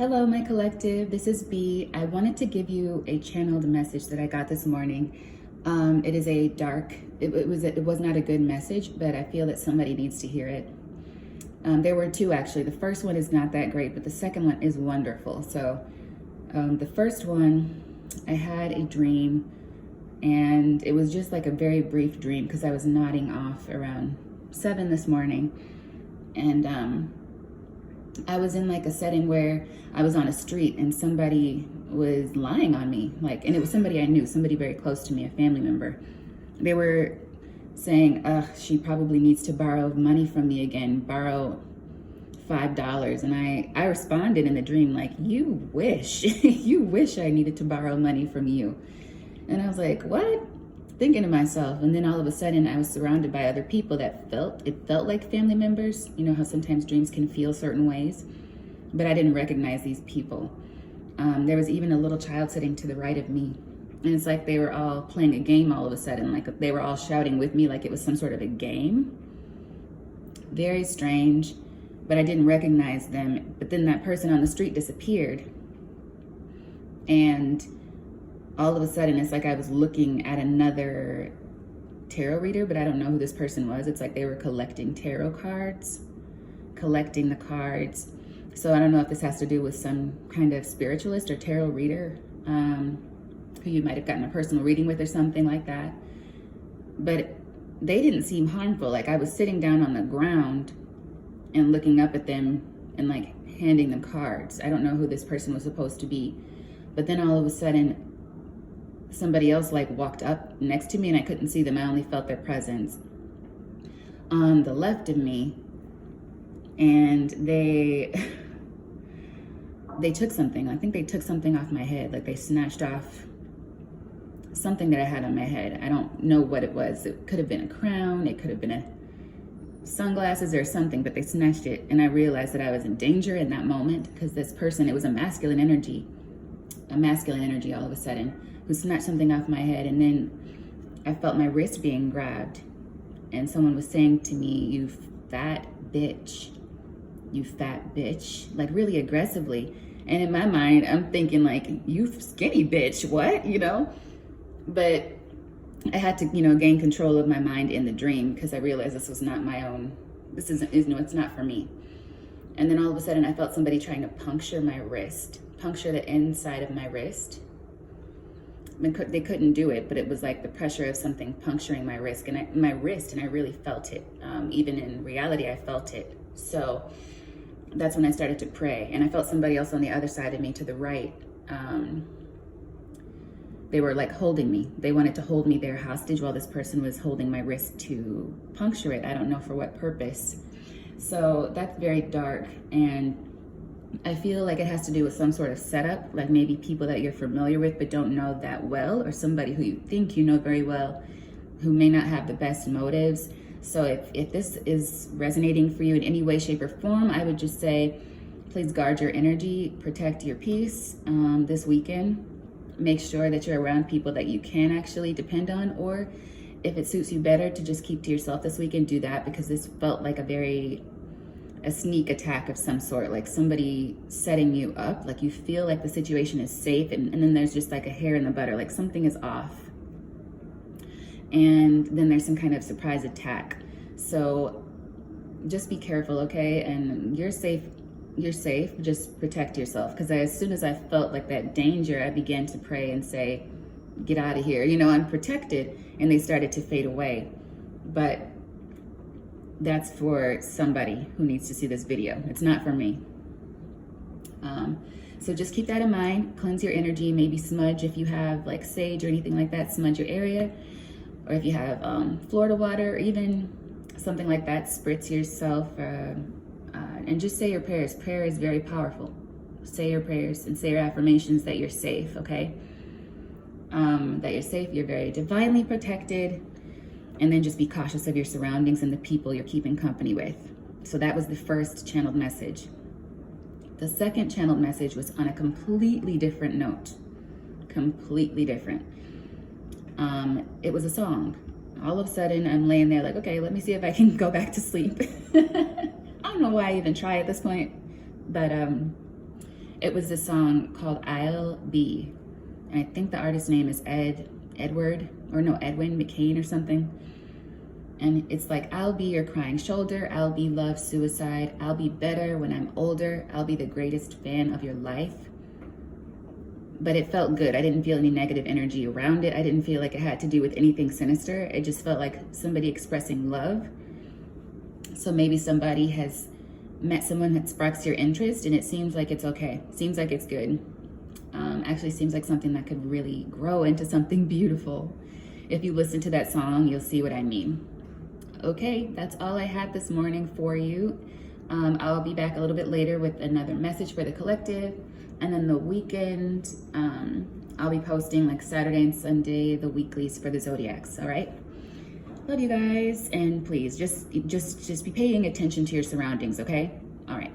Hello, my collective. This is B. I wanted to give you a channeled message that I got this morning. It is a dark. It was not a good message, but I feel that somebody needs to hear it. There were two actually. The first one is not that great, but the second one is wonderful. So, the first one, I had a dream, and it was just like a very brief dream because I was nodding off around 7 this morning, and I was in like a setting where I was on a street and somebody was lying on me, and it was somebody I knew, somebody very close to me, a family member. They were saying, she probably needs to borrow money from me again, borrow $5. And I responded in the dream like, you wish, you wish I needed to borrow money from you. And I was like, what? Thinking to myself, and then all of a sudden I was surrounded by other people that felt like family members. You know how sometimes dreams can feel certain ways, but I didn't recognize these people. There was even a little child sitting to the right of me, and it's like they were all playing a game all of a sudden, like they were all shouting with me like it was some sort of a game. Very strange, but I didn't recognize them. But then that person on the street disappeared, and all of a sudden, it's like I was looking at another tarot reader, but I don't know who this person was. It's like they were collecting tarot cards, collecting the cards. So I don't know if this has to do with some kind of spiritualist or tarot reader who you might have gotten a personal reading with or something like that. But they didn't seem harmful. Like I was sitting down on the ground and looking up at them and like handing them cards. I don't know who this person was supposed to be. But then all of a sudden, somebody else like walked up next to me and I couldn't see them. I only felt their presence on the left of me, and they took something. I think they took something off my head. Like they snatched off something that I had on my head. I don't know what it was. It could have been a crown. It could have been sunglasses or something, but they snatched it. And I realized that I was in danger in that moment because this person, it was a masculine energy all of a sudden, who snatched something off my head. And then I felt my wrist being grabbed, and someone was saying to me, you fat bitch, like really aggressively. And in my mind, I'm thinking like, you skinny bitch, what, But I had to, gain control of my mind in the dream because I realized this was not my own, it's not for me. And then all of a sudden I felt somebody trying to puncture my wrist, puncture the inside of my wrist. They couldn't do it, but it was like the pressure of something puncturing my wrist, and I really felt it. Even in reality, I felt it. So that's when I started to pray, and I felt somebody else on the other side of me to the right. They were like holding me. They wanted to hold me there hostage while this person was holding my wrist to puncture it. I don't know for what purpose. So that's very dark, and I feel like it has to do with some sort of setup, like maybe people that you're familiar with but don't know that well, or somebody who you think you know very well who may not have the best motives. So if this is resonating for you in any way, shape, or form, I would just say, please guard your energy, protect your peace this weekend. Make sure that you're around people that you can actually depend on, or if it suits you better to just keep to yourself this weekend, do that, because this felt like a sneak attack of some sort, like somebody setting you up, like you feel like the situation is safe, and then there's just like a hair in the butter, like something is off, and then there's some kind of surprise attack. So just be careful, okay? And you're safe, just protect yourself, because as soon as I felt like that danger, I began to pray and say, get out of here, I'm protected, and they started to fade away. But that's for somebody who needs to see this video. It's not for me. So just keep that in mind. Cleanse your energy. Maybe smudge, if you have like sage or anything like that, smudge your area. Or if you have Florida water, or even something like that, spritz yourself. And just say your prayers. Prayer is very powerful. Say your prayers and say your affirmations that you're safe, okay? That you're safe, you're very divinely protected. And then just be cautious of your surroundings and the people you're keeping company with. So that was the first channeled message. The second channeled message was on a completely different note. Completely different. It was a song. All of a sudden, I'm laying there like, okay, let me see if I can go back to sleep. I don't know why I even try at this point. But It was a song called I'll Be. And I think the artist's name is Edwin McCain or something. And it's like, I'll be your crying shoulder. I'll be love, suicide. I'll be better when I'm older. I'll be the greatest fan of your life. But it felt good. I didn't feel any negative energy around it. I didn't feel like it had to do with anything sinister. It just felt like somebody expressing love. So maybe somebody has met someone that sparks your interest, and it seems like it's okay. Seems like it's good. Actually seems like something that could really grow into something beautiful. If you listen to that song, you'll see what I mean. Okay, that's all I had this morning for you. I'll be back a little bit later with another message for the collective. And then the weekend, I'll be posting like Saturday and Sunday, the weeklies for the zodiacs, all right? Love you guys, and please just be paying attention to your surroundings, okay? All right.